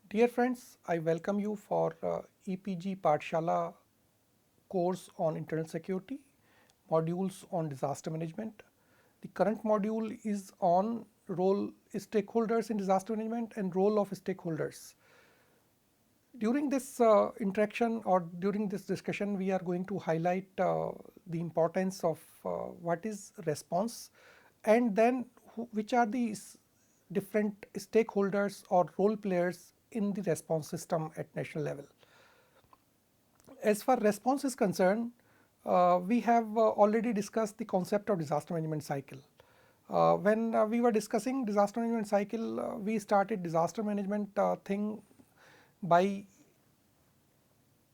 Dear friends, I welcome you for EPG Pathshala course on internal security, modules on disaster management. The current module is on role stakeholders in disaster management and role of stakeholders. During this interaction or during this discussion, we are going to highlight the importance of what is response and then which are the different stakeholders or role players in the response system at national level. As far response is concerned, we have already discussed the concept of disaster management cycle. When we were discussing disaster management cycle, we started disaster management thing by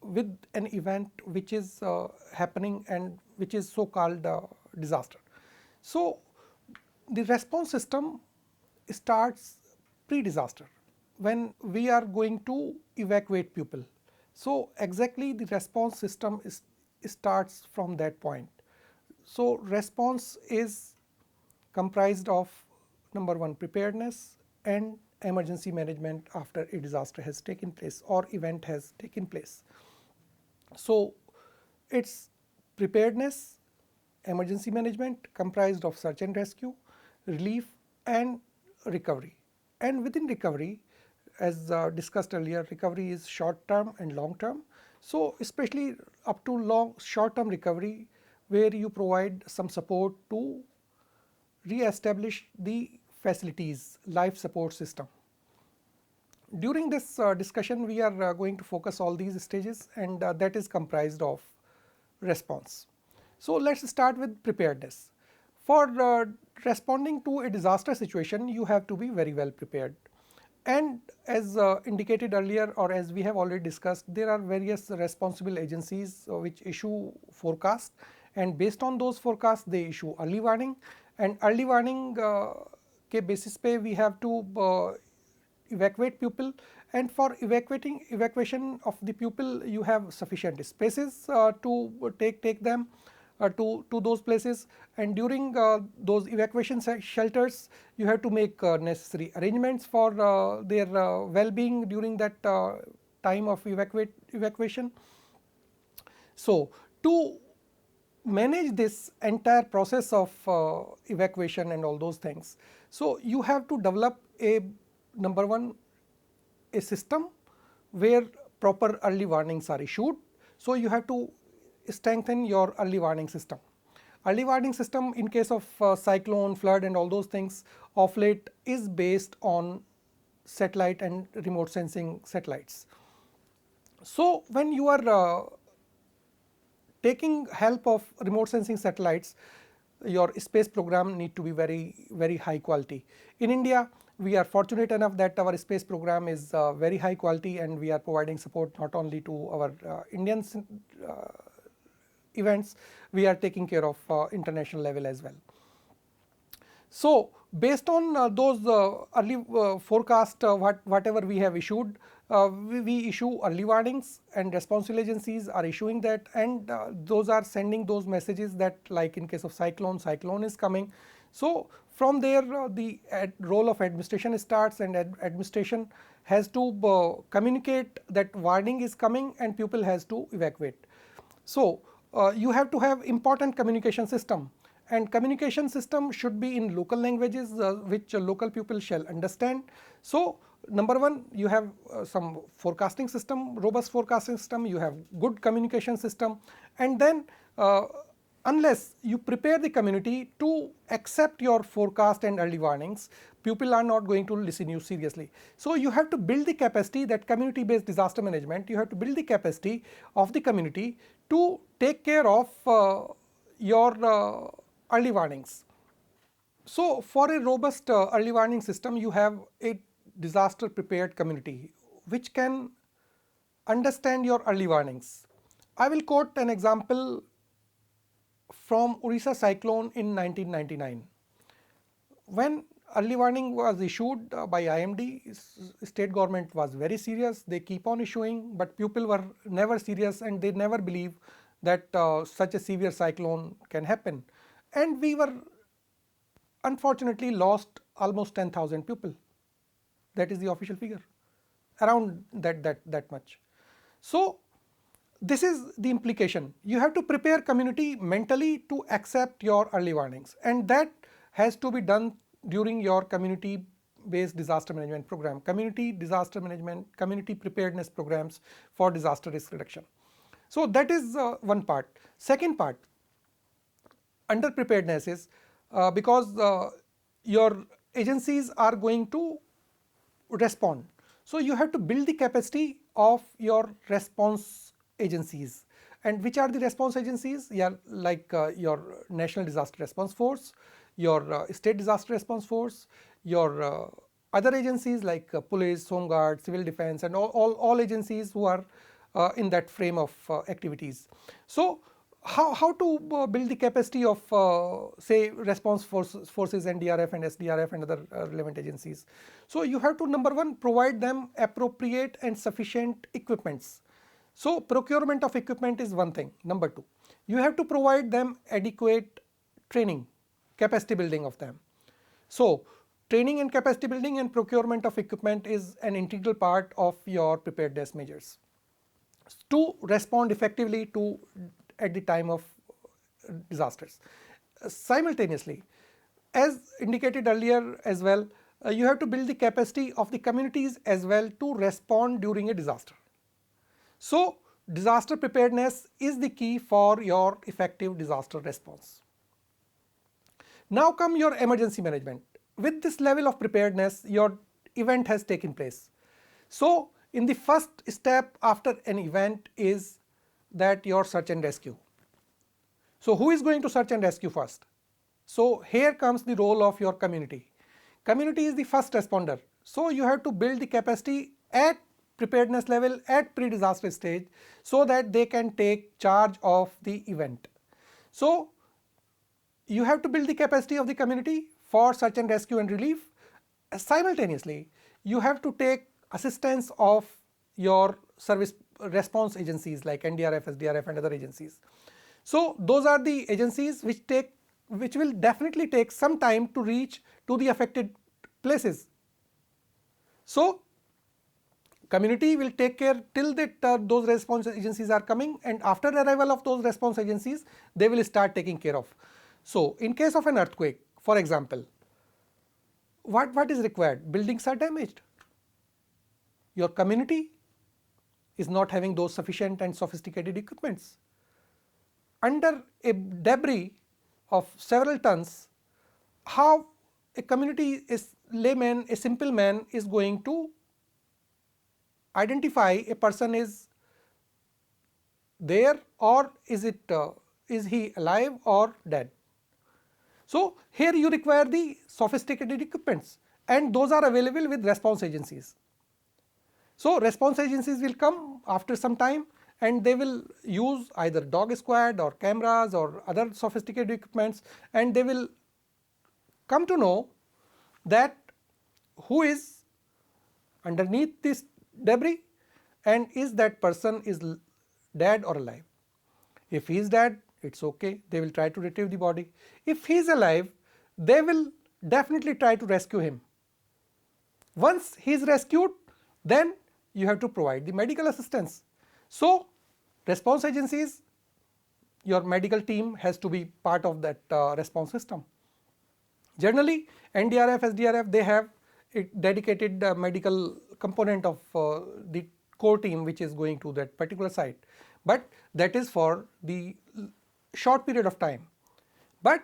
with an event which is happening and which is so called disaster. So the response system starts pre-disaster when we are going to evacuate people. So exactly the response system starts from that point. So response is comprised of number one, preparedness and emergency management after a disaster has taken place or event has taken place. So it's preparedness, emergency management comprised of search and rescue, relief and recovery. And within recovery, as discussed earlier, recovery is short term and long term. So especially up to short term recovery, where you provide some support to re-establish the facilities, life support system. During this discussion, we are going to focus all these stages, and that is comprised of response. So let's start with preparedness. For responding to a disaster situation, you have to be very well prepared. And as indicated earlier, or as we have already discussed, there are various responsible agencies which issue forecast, and based on those forecasts, they issue early warning. And early warning के basis पे we have to evacuate people, and for evacuation of the people, you have sufficient spaces to take them to those places, and during those evacuation shelters, you have to make necessary arrangements for their well-being during that time of evacuation. So to manage this entire process of evacuation and all those things, so you have to develop a number one, a system where proper early warnings are issued. So you have to strengthen your early warning system. Early warning system in case of cyclone, flood and all those things of late is based on satellite and remote sensing satellites. So when you are taking help of remote sensing satellites, your space program need to be very high quality. In India, we are fortunate enough that our space program is very high quality, and we are providing support not only to our Indian events, we are taking care of international level as well. So based on those early forecast, whatever we have issued, we issue early warnings, and responsible agencies are issuing that, and those are sending those messages that, like in case of cyclone is coming. So from there, the role of administration starts, and administration has to communicate that warning is coming and people has to evacuate. So you have to have important communication system, and communication system should be in local languages which local people shall understand. So number one, you have some forecasting system, robust forecasting system, you have good communication system, and then unless you prepare the community to accept your forecast and early warnings, people are not going to listen you seriously. So you have to build the capacity, that community based disaster management, you have to build the capacity of the community to take care of your early warnings. So for a robust early warning system, you have a disaster prepared community which can understand your early warnings. I will quote an example from Orissa cyclone in 1999. When early warning was issued by IMD, state government was very serious. They keep on issuing, but people were never serious, and they never believe that such a severe cyclone can happen. And we were unfortunately lost almost 10,000 people. That is the official figure. around that much. So this is the implication. You have to prepare community mentally to accept your early warnings, and that has to be done during your community based disaster management program, community disaster management, community preparedness programs for disaster risk reduction. So that is one part. Second part, under preparedness is because your agencies are going to respond. So you have to build the capacity of your response agencies. And which are the response agencies? Yeah, like your National Disaster Response Force, your State Disaster Response Force, your other agencies like police, home guard, civil defense, and all agencies who are in that frame of activities. So how to build the capacity of say response forces, NDRF and SDRF and other relevant agencies. So you have to, number one, provide them appropriate and sufficient equipments. So procurement of equipment is one thing. Number two, you have to provide them adequate training, capacity building of them. So training and capacity building and procurement of equipment is an integral part of your preparedness measures to respond effectively to at the time of disasters. Simultaneously, as indicated earlier as well, you have to build the capacity of the communities as well to respond during a disaster. So disaster preparedness is the key for your effective disaster response. Now come your emergency management. With this level of preparedness, your event has taken place. So in the first step after an event is that your search and rescue. So who is going to search and rescue first? So here comes the role of your community. Community is the first responder. So you have to build the capacity at preparedness level, at pre-disaster stage, so that they can take charge of the event. So you have to build the capacity of the community for search and rescue and relief. Simultaneously, you have to take assistance of your service response agencies like NDRF, SDRF and other agencies. So those are the agencies which will definitely take some time to reach to the affected places. So community will take care till that those response agencies are coming, and after arrival of those response agencies, they will start taking care of. So in case of an earthquake, for example, what is required? Buildings are damaged. Your community is not having those sufficient and sophisticated equipments. Under a debris of several tons, how a community is layman, a simple man is going to identify a person is there, or is he alive or dead? So here you require the sophisticated equipments, and those are available with response agencies. So response agencies will come after some time, and they will use either dog squad or cameras or other sophisticated equipments, and they will come to know that who is underneath this debris and is that person is dead or alive. If he is dead, it's okay, they will try to retrieve the body. If he is alive, they will definitely try to rescue him. Once he is rescued, then you have to provide the medical assistance. So response agencies, your medical team has to be part of that response system. Generally NDRF, SDRF, they have a dedicated medical component of the core team which is going to that particular site, but that is for the short period of time. But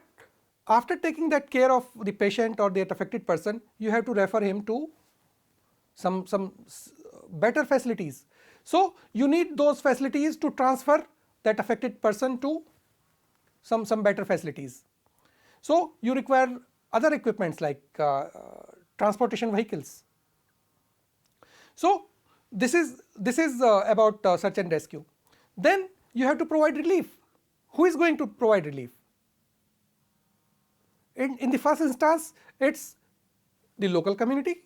after taking that care of the patient or the affected person, you have to refer him to some better facilities. So you need those facilities to transfer that affected person to some better facilities. So you require other equipments like transportation vehicles. So this is about search and rescue. Then you have to provide relief. Who is going to provide relief? In the first instance, it's the local community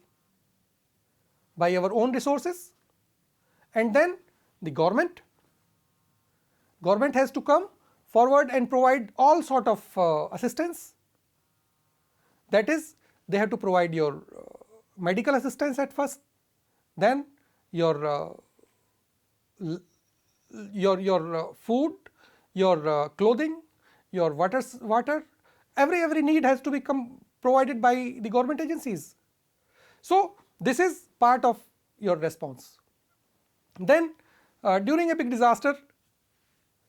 by our own resources, and then the government. Government has to come forward and provide all sort of assistance. That is, they have to provide your medical assistance at first, then your food, your clothing, your water, every need has to be provided by the government agencies. So this is part of your response. Then during a big disaster,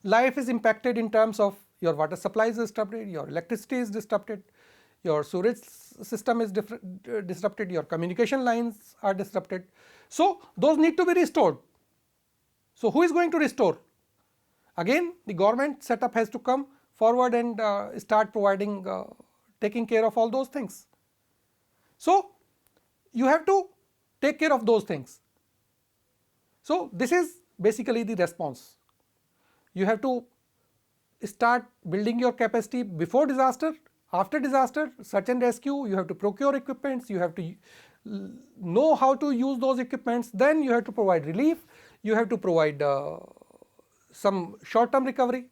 life is impacted in terms of your water supply is disrupted, your electricity is disrupted, your sewage system is disrupted, your communication lines are disrupted. So those need to be restored. So who is going to restore? Again, the government setup has to come forward and start providing, taking care of all those things. So you have to take care of those things. So this is basically the response. You have to start building your capacity before disaster, after disaster, search and rescue, you have to procure equipments, you have to know how to use those equipments, then you have to provide relief, you have to provide some short term recovery.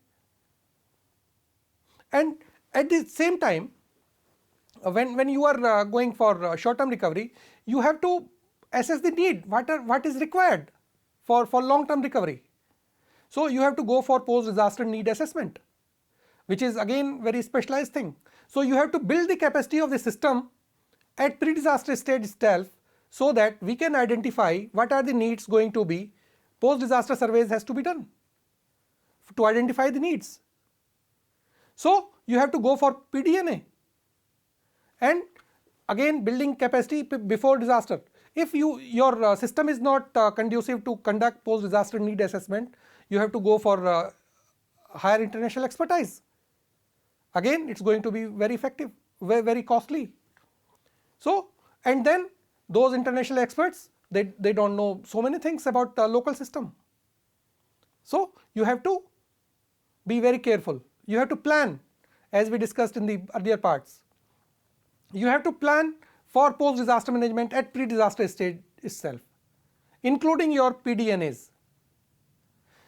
And at the same time, when you are going for short term recovery, you have to assess the need, what is required for long term recovery. So you have to go for post disaster need assessment, which is again very specialized thing. So you have to build the capacity of the system at pre disaster stage itself, so that we can identify what are the needs going to be. Post disaster surveys has to be done to identify the needs. So you have to go for PDNA, and again building capacity before disaster. If your system is not conducive to conduct post disaster need assessment, you have to go for higher international expertise. Again, it is going to be very effective, very costly. So, and then those international experts, they do not know so many things about the local system. So you have to be very careful. You have to plan, as we discussed in the earlier parts. You have to plan for post disaster management at pre disaster stage itself, including your PDNAs.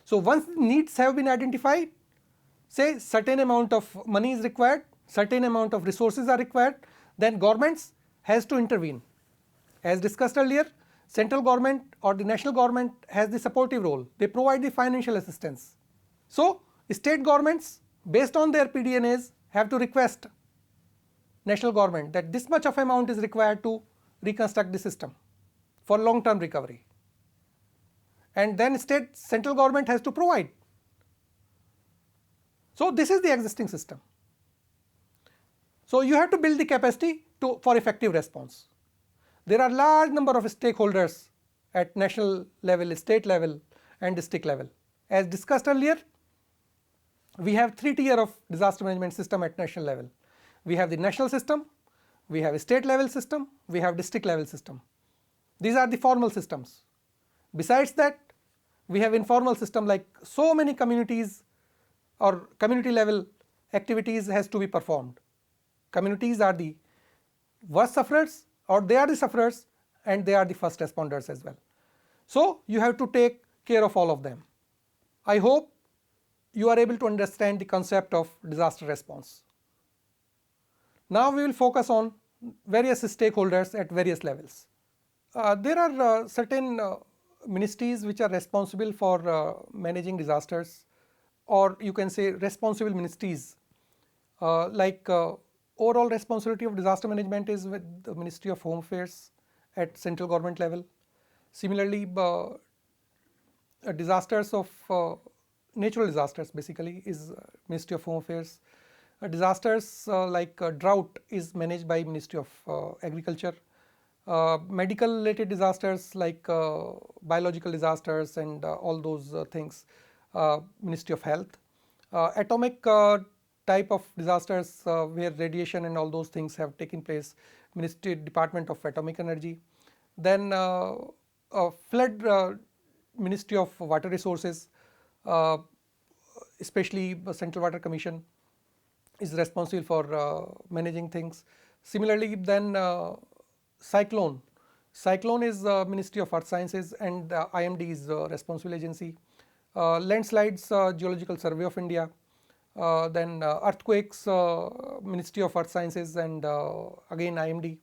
So once the needs have been identified, say certain amount of money is required, certain amount of resources are required, then governments has to intervene. As discussed earlier, central government or the national government has the supportive role, they provide the financial assistance. So state governments, based on their PDNAs, have to request national government that this much of amount is required to reconstruct the system for long term recovery, and then central government has to provide. So this is the existing system. So you have to build the capacity for effective response. There are large number of stakeholders at national level, state level and district level. As discussed earlier, we have 3 tier of disaster management system at national level. We have the national system, we have a state level system, we have district level system. These are the formal systems. Besides that, we have informal system, like so many communities or community level activities has to be performed. Communities are the worst sufferers, or they are the sufferers, and they are the first responders as well. So you have to take care of all of them. I hope you are able to understand the concept of disaster response. Now we will focus on various stakeholders at various levels. There are certain ministries which are responsible for managing disasters, or you can say responsible ministries, like overall responsibility of disaster management is with the Ministry of Home Affairs at central government level. Similarly, disasters of natural disasters basically is Ministry of Home Affairs. Disasters like drought is managed by Ministry of Agriculture. Medical related disasters like biological disasters and all those things, Ministry of Health. Atomic type of disasters where radiation and all those things have taken place, Department of Atomic Energy. Then flood, Ministry of Water Resources, especially Central Water Commission is responsible for managing things. Similarly, then cyclone is Ministry of Earth Sciences, and IMD is responsible agency. Landslides, Geological Survey of India. Then earthquakes, Ministry of Earth Sciences and again IMD.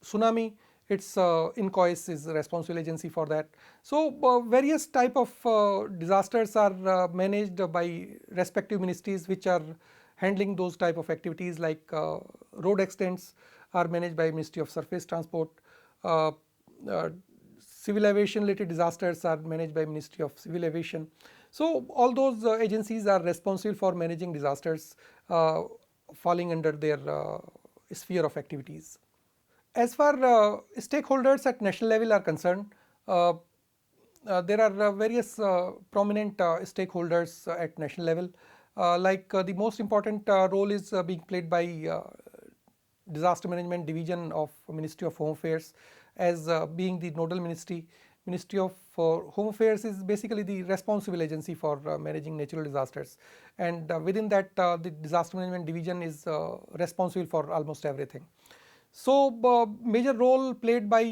Tsunami, It's INCOIS is the responsible agency for that. So various type of disasters are managed by respective ministries which are handling those type of activities, like road accidents are managed by Ministry of Surface Transport, uh, uh, civil aviation related disasters are managed by Ministry of Civil Aviation. So all those agencies are responsible for managing disasters falling under their sphere of activities. As far stakeholders at national level are concerned, uh, there are various prominent stakeholders at national level. The most important role is being played by disaster management division of Ministry of Home Affairs, as being the nodal ministry. Ministry of Home Affairs is basically the responsible agency for managing natural disasters, and within that the disaster management division is responsible for almost everything. So major role played by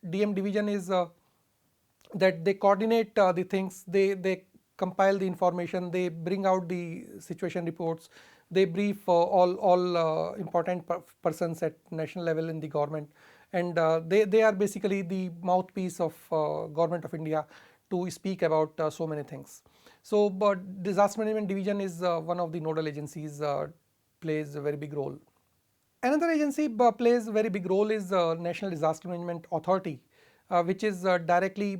DM division is that they coordinate the things, they compile the information, they bring out the situation reports, they brief all important persons at national level in the government, and they are basically the mouthpiece of government of India to speak about so many things. So but disaster management division is one of the nodal agencies, plays a very big role. Another agency plays a very big role is National Disaster Management Authority, which is directly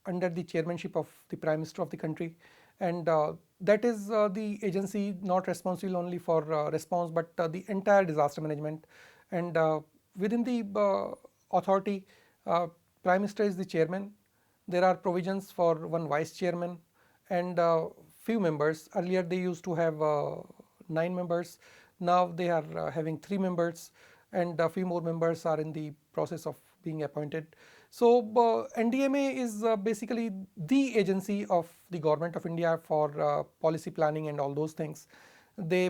under the chairmanship of the Prime Minister of the country, and that is the agency not responsible only for response but the entire disaster management. And within the authority, Prime Minister is the chairman. There are provisions for one vice chairman and few members. Earlier they used to have 9 members. Now they are having 3 members, and a few more members are in the process of being appointed. So NDMA is basically the agency of the government of India for policy planning and all those things. They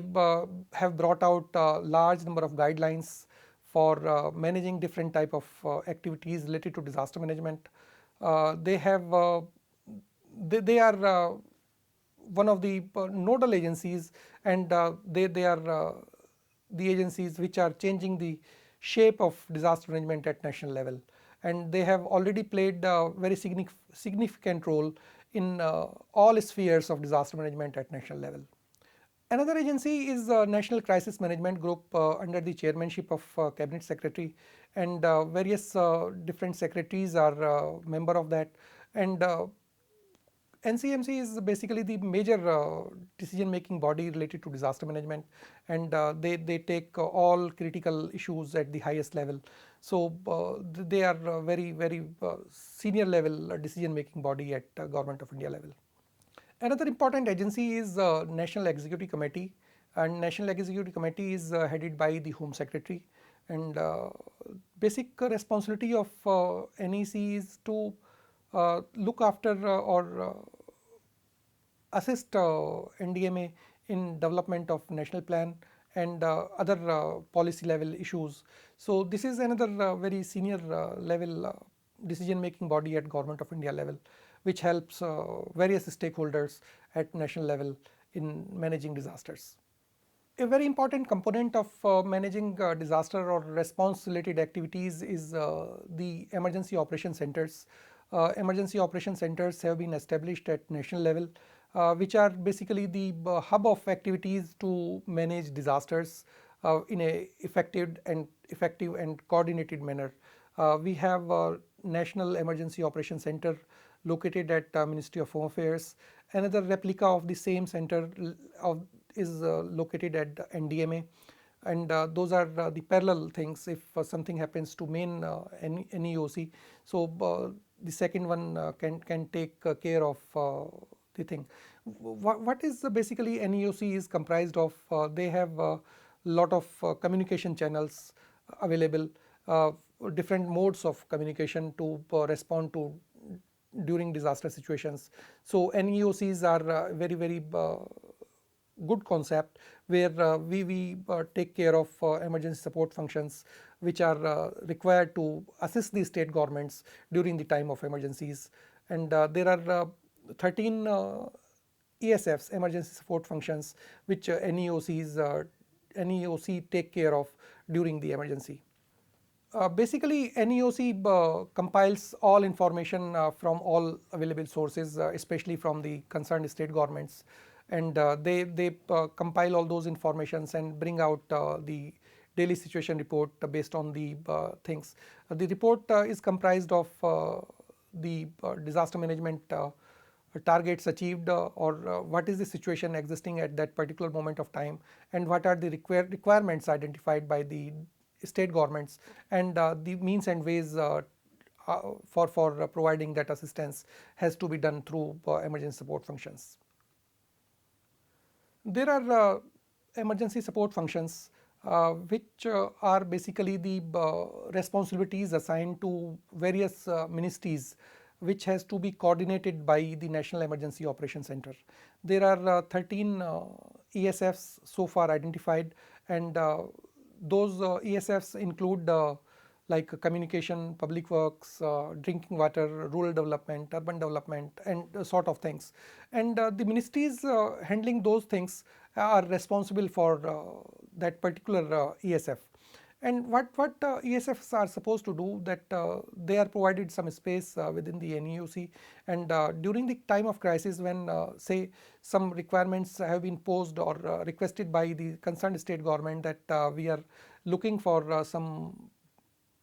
have brought out a large number of guidelines for managing different type of activities related to disaster management. They have they are one of the nodal agencies, and they are the agencies which are changing the shape of disaster management at national level, and they have already played a very significant role in all spheres of disaster management at national level. Another agency is National Crisis Management Group under the chairmanship of Cabinet Secretary, and various different secretaries are member of that, and NCMC is basically the major decision making body related to disaster management, and they take all critical issues at the highest level. So they are very senior level decision making body at Government of India level. Another important agency is National Executive Committee, and National Executive Committee is headed by the Home Secretary, and basic responsibility of NEC is to look after or assist NDMA in development of national plan and other policy level issues. So this is another very senior level decision making body at Government of India level, which helps various stakeholders at national level in managing disasters. A very important component of managing disaster or response related activities is the emergency operation centers. Emergency operation centers have been established at national level, which are basically the hub of activities to manage disasters in a effective and coordinated manner. We have a National Emergency Operation Center located at Ministry of Home Affairs. Another replica of the same center is located at NDMA, and those are the parallel things. If something happens to main NEOC, so the second one can take care of the thing. What is basically NEOC is comprised of? They have a lot of communication channels available, uh, different modes of communication to respond to during disaster situations. So NEOCs are very good concept, where we take care of emergency support functions which are required to assist the state governments during the time of emergencies. And there are 13 ESFs, emergency support functions, which NEOC take care of during the emergency. Basically, NEOC compiles all information from all available sources, especially from the concerned state governments, and they compile all those informations and bring out the daily situation report based on the things. The report is comprised of the disaster management targets achieved, or what is the situation existing at that particular moment of time, and what are the requirements identified by the state governments, and the means and ways for providing that assistance has to be done through emergency support functions. There are emergency support functions which are basically the responsibilities assigned to various ministries, which has to be coordinated by the National Emergency Operations Center. There are 13 ESFs so far identified, and those ESFs include like communication, public works, drinking water, rural development, urban development, and sort of things. And the ministries handling those things are responsible for that particular ESF. And what ESFs are supposed to do, that they are provided some space within the NEOC, and during the time of crisis, when say some requirements have been posed or requested by the concerned state government, that we are looking for some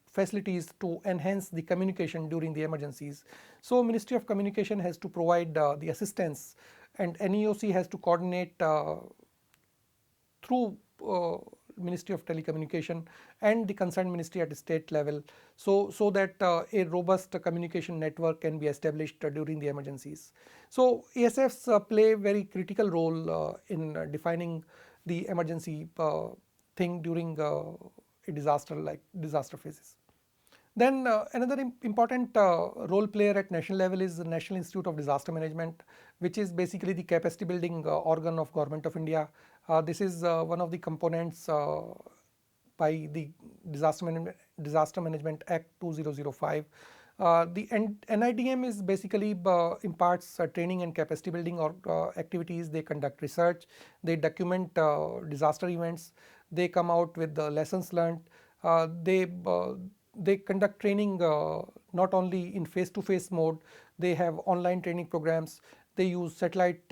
facilities to enhance the communication during the emergencies. So Ministry of Communication has to provide the assistance, and NEOC has to coordinate through Ministry of Telecommunication and the concerned ministry at the state level, so that a robust communication network can be established during the emergencies. So ESFs play a very critical role in defining the emergency thing during a disaster like disaster phases. Then another important role player at national level is the National Institute of Disaster Management, which is basically the capacity building organ of Government of India. This is one of the components by the Disaster Management Act 2005. The NIDM is basically imparts training and capacity building or activities. They conduct research, they document disaster events, they come out with the lessons learned. They conduct training not only in face-to-face mode, they have online training programs, they use satellite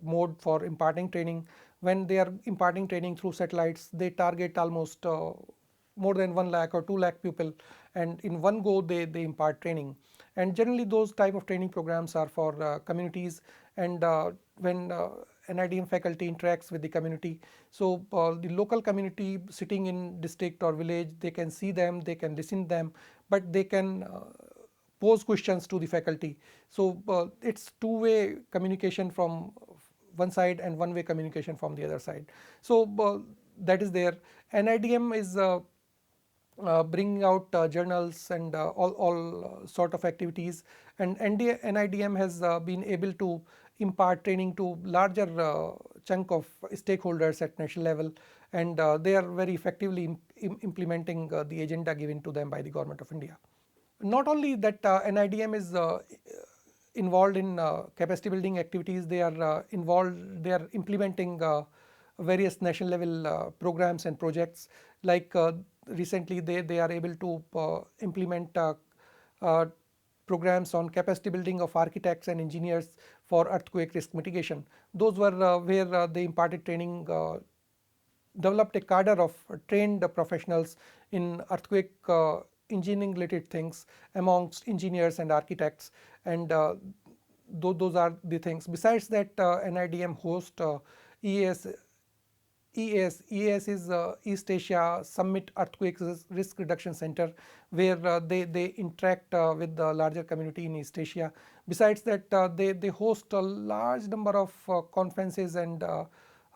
mode for imparting training. When they are imparting training through satellites, they target almost more than 1 lakh or 2 lakh people, and in one go they impart training. And generally those type of training programs are for communities, and when NIDM faculty interacts with the community, so the local community sitting in district or village, they can see them, they can listen to them, but they can pose questions to the faculty. So it's two-way communication from one side and one-way communication from the other side. So that is there. NIDM is bringing out journals and all sort of activities, and NIDM has been able to impart training to larger chunk of stakeholders at national level, and they are very effectively implementing the agenda given to them by the Government of India. Not only that, NIDM is involved in capacity building activities, they are implementing various national level programs and projects. Like recently they are able to implement programs on capacity building of architects and engineers for earthquake risk mitigation. Those were where they imparted training, developed a cadre of trained professionals in earthquake engineering related things amongst engineers and architects, and those are the things. Besides that, NIDM hosts EAS. EAS is East Asia Summit Earthquake Risk Reduction Center, where they interact with the larger community in East Asia. Besides that, they host a large number of conferences and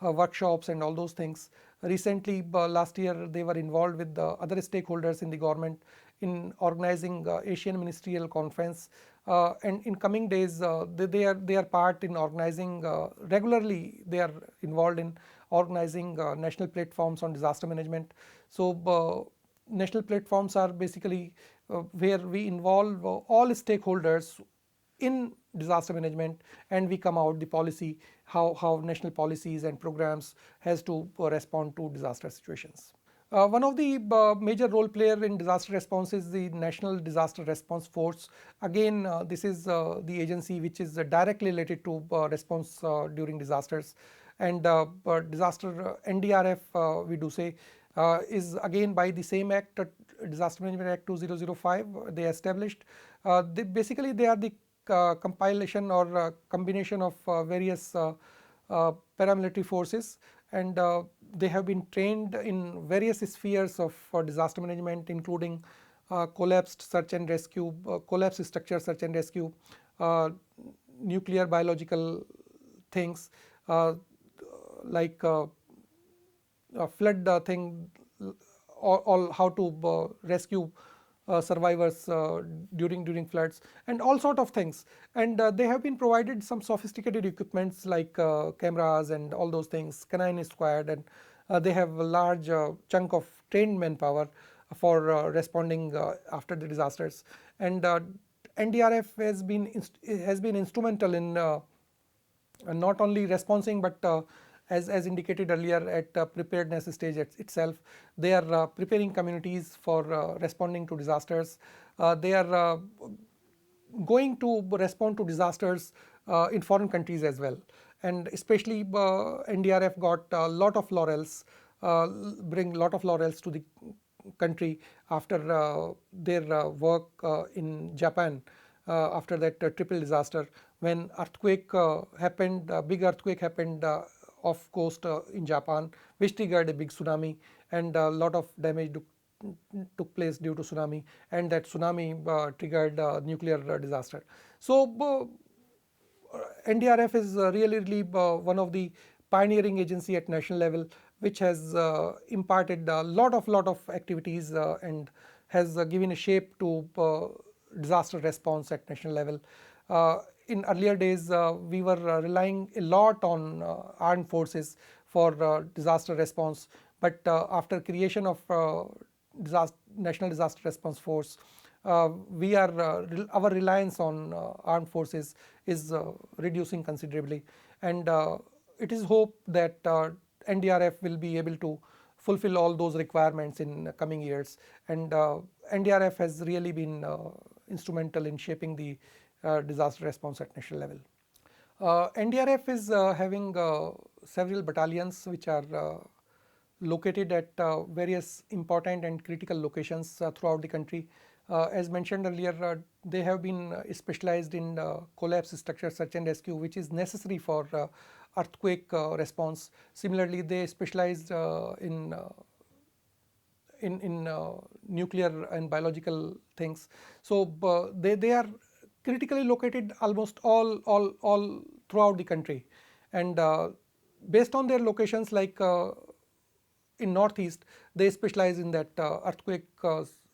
workshops and all those things. Recently, last year, they were involved with the other stakeholders in the government in organizing Asian Ministerial Conference, and in coming days they are part in organizing regularly. They are involved in organizing national platforms on disaster management. So national platforms are basically where we involve all stakeholders in disaster management, and we come out the policy, how national policies and programs has to respond to disaster situations. One of the major role player in disaster response is the National Disaster Response Force. Again, this is the agency which is directly related to response during disasters. And disaster NDRF, we do say, is again by the same act, Disaster Management Act 2005, they established. Basically, they are the compilation or combination of various paramilitary forces, and they have been trained in various spheres of disaster management, including collapsed search and rescue, collapsed structure search and rescue, uh, nuclear biological things, like flood thing, all how to rescue survivors during floods, and all sort of things. And they have been provided some sophisticated equipments like cameras and all those things, canine squad, and they have a large chunk of trained manpower for responding after the disasters. And NDRF has been instrumental in not only responding, but as indicated earlier, at preparedness stage itself. They are preparing communities for responding to disasters. They are going to respond to disasters in foreign countries as well. And especially NDRF got a lot of laurels, bring lot of laurels to the country after their work in Japan, after that triple disaster, when earthquake happened, big earthquake happened off coast in Japan, which triggered a big tsunami, and a lot of damage took place due to tsunami, and that tsunami triggered nuclear disaster. So NDRF is really one of the pioneering agency at national level, which has imparted a lot of activities and has given a shape to disaster response at national level. In earlier days, we were relying a lot on armed forces for disaster response, but after creation of National Disaster Response Force, our reliance on armed forces is reducing considerably, and it is hoped that NDRF will be able to fulfill all those requirements in coming years. And NDRF has really been instrumental in shaping the disaster response at national level. NDRF is having several battalions which are located at various important and critical locations throughout the country. As mentioned earlier, they have been specialized in collapse structure search and rescue, which is necessary for earthquake response. Similarly, they specialized in nuclear and biological things. So they are critically located almost all throughout the country, and based on their locations, like in northeast, they specialize in that earthquake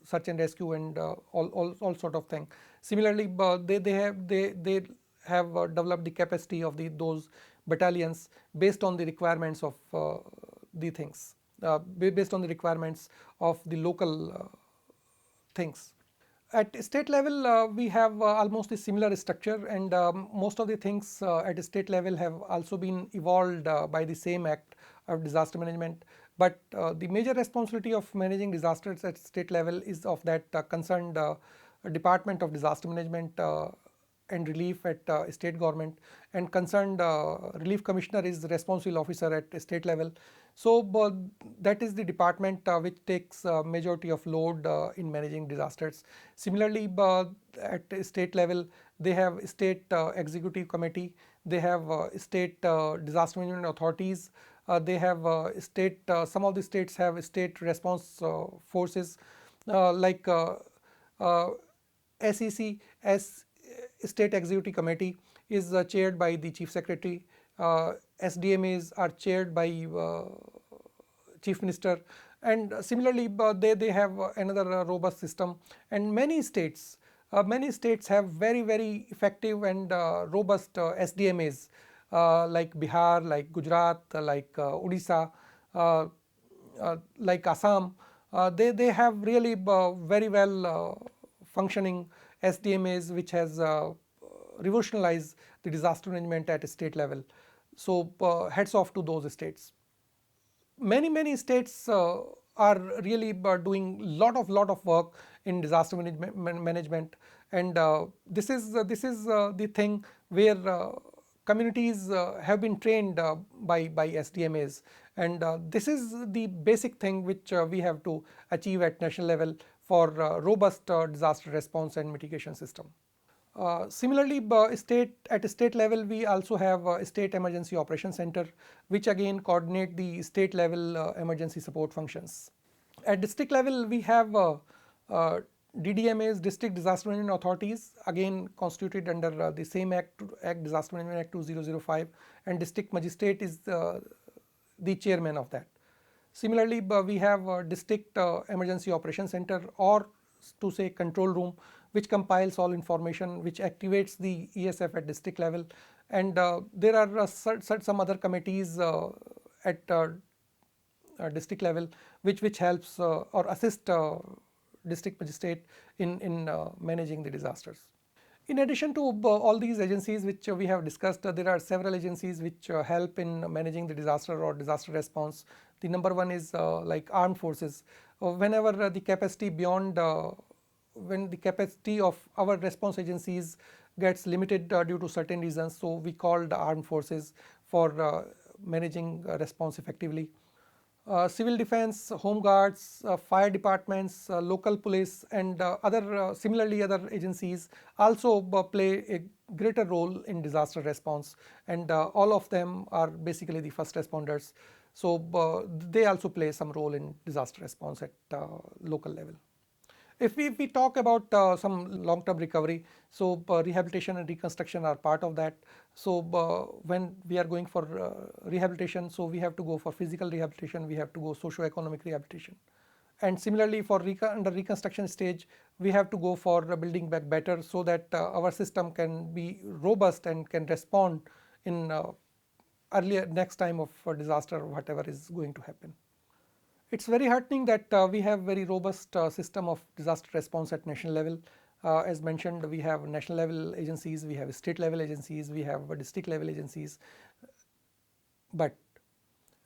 search and rescue and all sort of thing. Similarly, they have developed the capacity of those battalions based on the requirements of the things, based on the requirements of the local things. At state level, we have almost a similar structure, and most of the things at state level have also been evolved by the same act of disaster management. But the major responsibility of managing disasters at state level is of that concerned Department of Disaster Management and Relief at state government, and concerned relief commissioner is the responsible officer at state level. So that is the department which takes majority of load in managing disasters. Similarly, at state level, they have state executive committee, they have state disaster management authorities, they have state, some of the states have state response forces, like SEC, as State Executive Committee, is chaired by the Chief Secretary. SDMAs are chaired by Chief Minister, and similarly they have another robust system. And many states have very effective and robust SDMAs, like Bihar, like Gujarat, like Odisha, like Assam. They have really very well functioning SDMAs, which has revolutionized the disaster management at a state level. So hats off to those states. Many states are really doing lot of work in disaster management, and this is the thing where communities have been trained by SDMAs, and this is the basic thing which we have to achieve at national level for robust disaster response and mitigation system. Similarly, at state level, we also have a state emergency operations center, which again coordinate the state level emergency support functions. At district level, we have DDMAs, District Disaster Management Authorities, again constituted under the same Act, Disaster Management Act 2005, and District Magistrate is the chairman of that. Similarly, we have a District Emergency Operations Center, or to say control room, which compiles all information, which activates the ESF at district level, and there are some other committees at district level which helps or assist district magistrate in managing the disasters. In addition to all these agencies which we have discussed, there are several agencies which help in managing the disaster or disaster response. The number one is like armed forces. Whenever the capacity beyond when the capacity of our response agencies gets limited due to certain reasons, so we call the armed forces for managing response effectively. Civil defense, home guards, fire departments, local police, and other similarly other agencies also play a greater role in disaster response, and all of them are basically the first responders. So they also play some role in disaster response at local level. If we talk about some long-term recovery, so rehabilitation and reconstruction are part of that. So when we are going for rehabilitation, so we have to go for physical rehabilitation, we have to go socio-economic rehabilitation. And similarly for under reconstruction stage, we have to go for building back better, so that our system can be robust and can respond in earlier next time of disaster, whatever is going to happen. It's very heartening that we have very robust system of disaster response at national level. As mentioned, we have national level agencies, we have state level agencies, we have district level agencies, but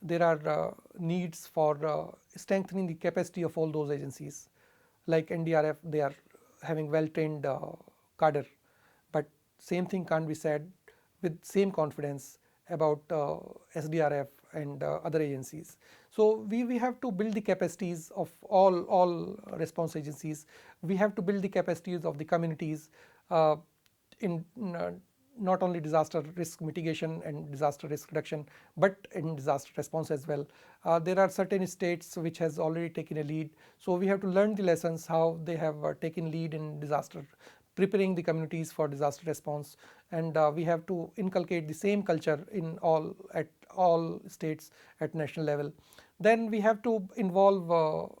there are needs for strengthening the capacity of all those agencies. Like NDRF, they are having well trained cadre, but same thing can't be said with same confidence about SDRF and other agencies. So we have to build the capacities of all response agencies. We have to build the capacities of the communities in not only disaster risk mitigation and disaster risk reduction, but in disaster response as well. There are certain states which has already taken a lead, so we have to learn the lessons how they have taken lead in disaster, preparing the communities for disaster response, and we have to inculcate the same culture in at all states at national level. Then we have to involve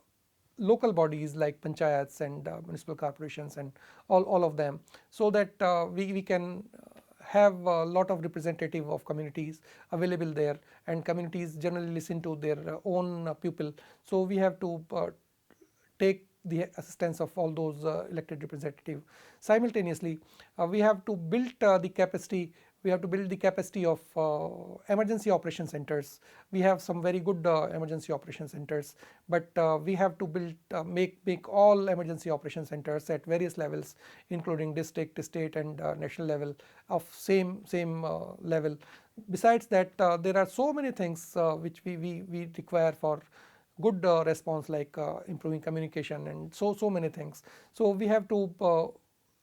local bodies like panchayats and municipal corporations and all of them, so that we can have a lot of representative of communities available there, and communities generally listen to their own people. So we have to take the assistance of all those elected representatives. Simultaneously, we have to build the capacity. We have to build the capacity of emergency operation centers. We have some very good emergency operation centers, but we have to build, make all emergency operation centers at various levels, including district, state, and national level of same level. Besides that, there are so many things which we require for good response, like improving communication and so many things. So we have to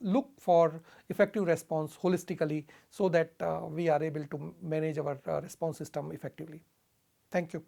look for effective response holistically, so that we are able to manage our response system effectively. Thank you.